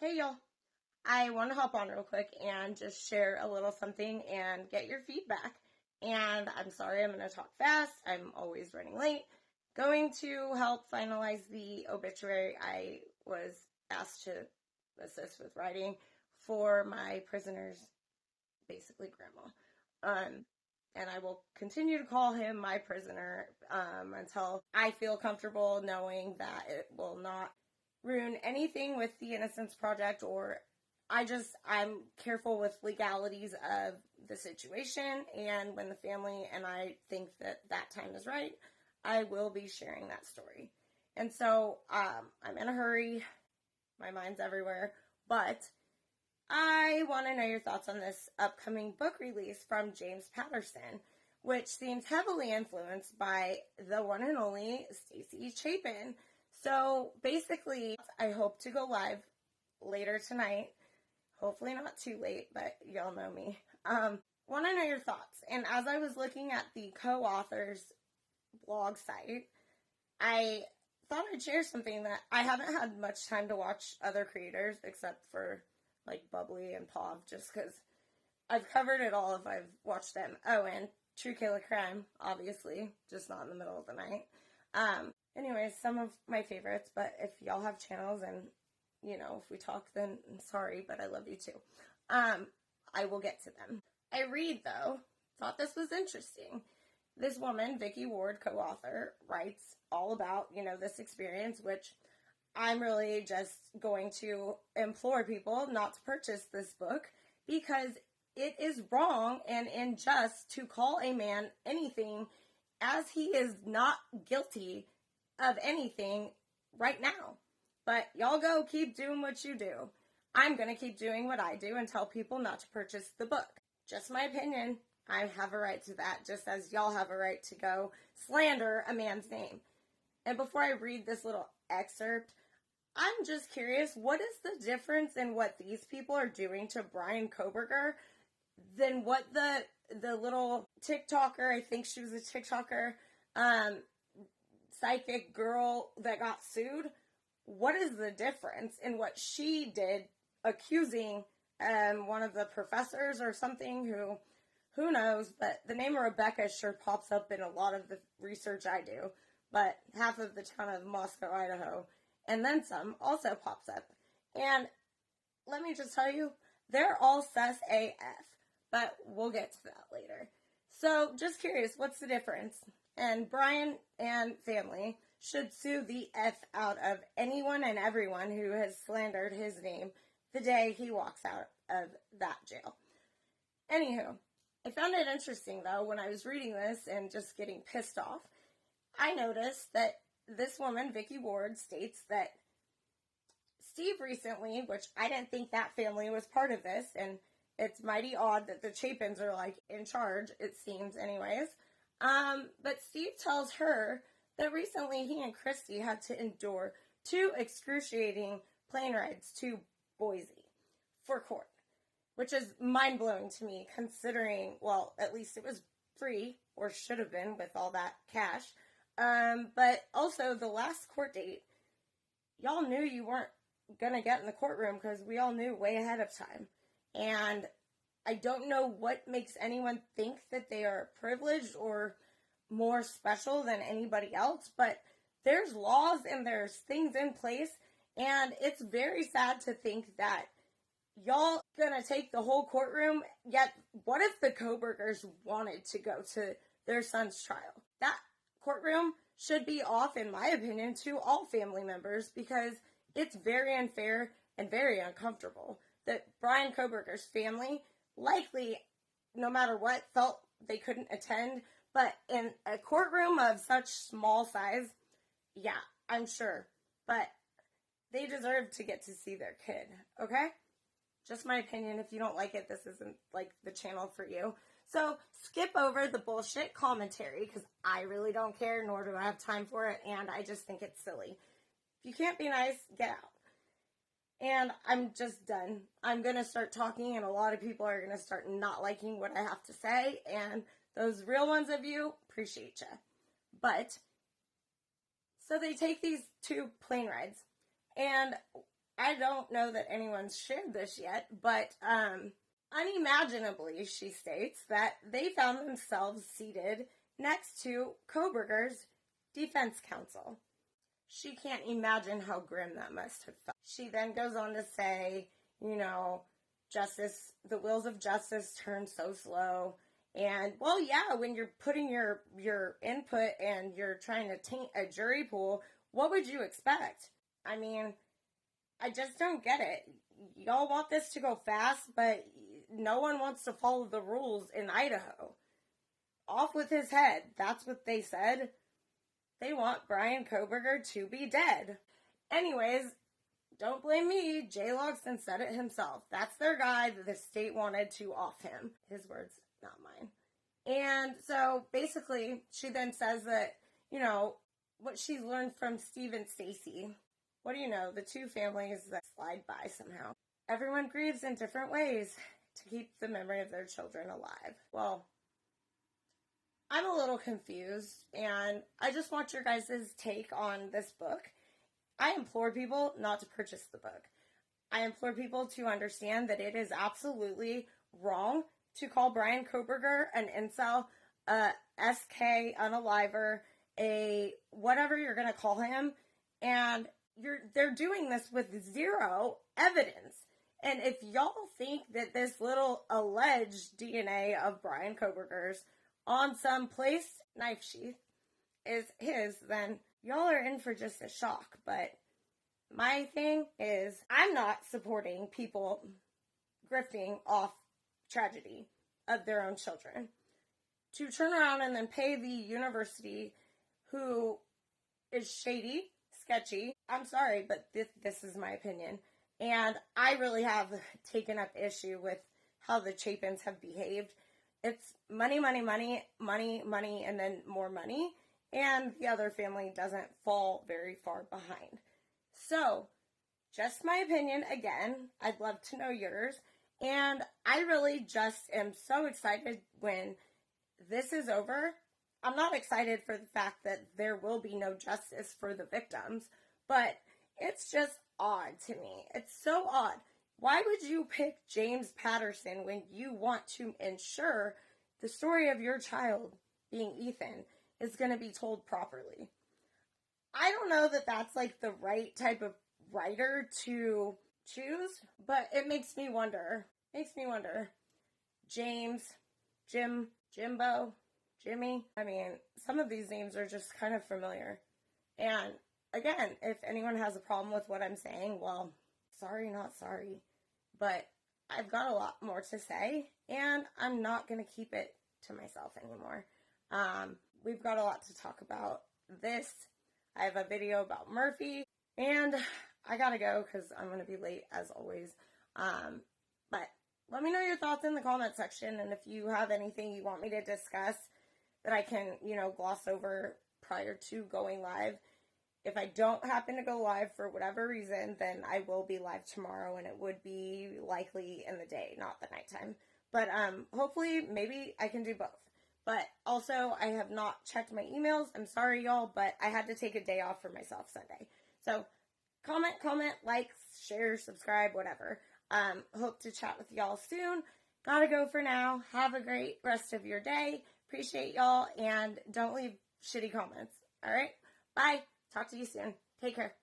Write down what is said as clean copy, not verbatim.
Hey y'all, I want to hop on real quick and just share a little something and get your feedback. And I'm sorry, I'm going to talk fast. I'm always running late. Going to help finalize the obituary I was asked to assist with writing for my prisoner's basically grandma. Um, and I will continue to call him my prisoner until I feel comfortable knowing that it will not ruin anything with the Innocence Project, or I'm careful with legalities of the situation, and when the family and I think that that time is right, I will be sharing that story. And so I'm in a hurry, my mind's everywhere, but I want to know your thoughts on this upcoming book release from James Patterson, which seems heavily influenced by the one and only Stacy Chapin. So basically, I hope to go live later tonight. Hopefully not too late, but y'all know me. Want to know your thoughts. And as I was looking at the co-author's blog site, I thought I'd share something that I haven't had much time to watch other creators except for like Bubbly and Pav, just because I've covered it all if I've watched them. Oh, and True Kayla Crime, obviously, just not in the middle of the night. Anyways, some of my favorites, but if y'all have channels and, if we talk, then I'm sorry, but I love you too. I will get to them. I read, though, thought this was interesting. This woman, Vicky Ward, co-author, writes all about, this experience, which I'm really just going to implore people not to purchase this book because it is wrong and unjust to call a man anything as he is not guilty of anything right now. But y'all go keep doing what you do. I'm going to keep doing what I do and tell people not to purchase the book. Just my opinion. I have a right to that, just as y'all have a right to go slander a man's name. And before I read this little excerpt, I'm just curious, what is the difference in what these people are doing to Brian Koberger than what the little TikToker, I think she was a TikToker, psychic girl that got sued? What is the difference in what she did accusing one of the professors or something who knows, but the name of Rebecca sure pops up in a lot of the research I do, but half of the town of Moscow, Idaho, and then some also pops up. And let me just tell you, they're all sus AF, but we'll get to that later. So just curious, what's the difference? And Brian and family should sue the F out of anyone and everyone who has slandered his name the day he walks out of that jail. Anywho, I found it interesting, though, when I was reading this and just getting pissed off. I noticed that this woman, Vicky Ward, states that Steve recently, which I didn't think that family was part of this, and it's mighty odd that the Chapins are, in charge, it seems anyways. But Steve tells her that recently he and Christy had to endure 2 excruciating plane rides to Boise for court, which is mind-blowing to me considering, well, at least it was free, or should have been with all that cash. But also the last court date, y'all knew you weren't gonna get in the courtroom because we all knew way ahead of time. And I don't know what makes anyone think that they are privileged or more special than anybody else, but there's laws and there's things in place, and it's very sad to think that y'all gonna take the whole courtroom, yet what if the Kobergers wanted to go to their son's trial? That courtroom should be off, in my opinion, to all family members because it's very unfair and very uncomfortable that Brian Koberger's family likely, no matter what, felt they couldn't attend, but in a courtroom of such small size, yeah, I'm sure, but they deserve to get to see their kid, okay? Just my opinion. If you don't like it, this isn't, the channel for you. So, skip over the bullshit commentary, because I really don't care, nor do I have time for it, and I just think it's silly. If you can't be nice, get out. And I'm just done. I'm going to start talking, and a lot of people are going to start not liking what I have to say, and those real ones of you, appreciate ya. But, so they take these 2 plane rides, and I don't know that anyone's shared this yet, but unimaginably, she states that they found themselves seated next to Koberger's defense counsel. She can't imagine how grim that must have felt. She then goes on to say, justice, the wheels of justice turn so slow. And, well, yeah, when you're putting your input and you're trying to taint a jury pool, what would you expect? I mean, I just don't get it. Y'all want this to go fast, but no one wants to follow the rules in Idaho. Off with his head. That's what they said. They want Brian Koberger to be dead. Anyways, don't blame me. Jay Logston said it himself. That's their guy that the state wanted to off him. His words, not mine. And so basically, she then says that, what she's learned from Steve and Stacy. What do you know? The two families that slide by somehow. Everyone grieves in different ways to keep the memory of their children alive. Well, I'm a little confused, and I just want your guys' take on this book. I implore people not to purchase the book. I implore people to understand that it is absolutely wrong to call Brian Koberger an incel, a SK unaliver, a whatever you're going to call him, and they're doing this with zero evidence. And if y'all think that this little alleged DNA of Brian Koberger's on some placed knife sheath is his, then y'all are in for just a shock. But my thing is, I'm not supporting people grifting off tragedy of their own children. To turn around and then pay the university who is shady, sketchy, I'm sorry, but this is my opinion. And I really have taken up issue with how the Chapins have behaved. It's money, money, money, money, money, and then more money. And the other family doesn't fall very far behind. So, just my opinion again. I'd love to know yours. And I really just am so excited when this is over. I'm not excited for the fact that there will be no justice for the victims, but it's just odd to me. It's so odd. Why would you pick James Patterson when you want to ensure the story of your child, being Ethan, is going to be told properly? I don't know that that's like the right type of writer to choose, but it makes me wonder. James, Jim, Jimbo, Jimmy. I mean, some of these names are just kind of familiar. And again, if anyone has a problem with what I'm saying, well, sorry, not sorry. But I've got a lot more to say, and I'm not going to keep it to myself anymore. We've got a lot to talk about this. I have a video about Murphy, and I gotta go because I'm going to be late as always. But let me know your thoughts in the comment section, and if you have anything you want me to discuss that I can, gloss over prior to going live. If I don't happen to go live for whatever reason, then I will be live tomorrow, and it would be likely in the day, not the nighttime. But hopefully, maybe I can do both. But also, I have not checked my emails. I'm sorry, y'all, but I had to take a day off for myself Sunday. So, comment, like, share, subscribe, whatever. Hope to chat with y'all soon. Gotta go for now. Have a great rest of your day. Appreciate y'all, and don't leave shitty comments. All right? Bye. Talk to you soon. Take care.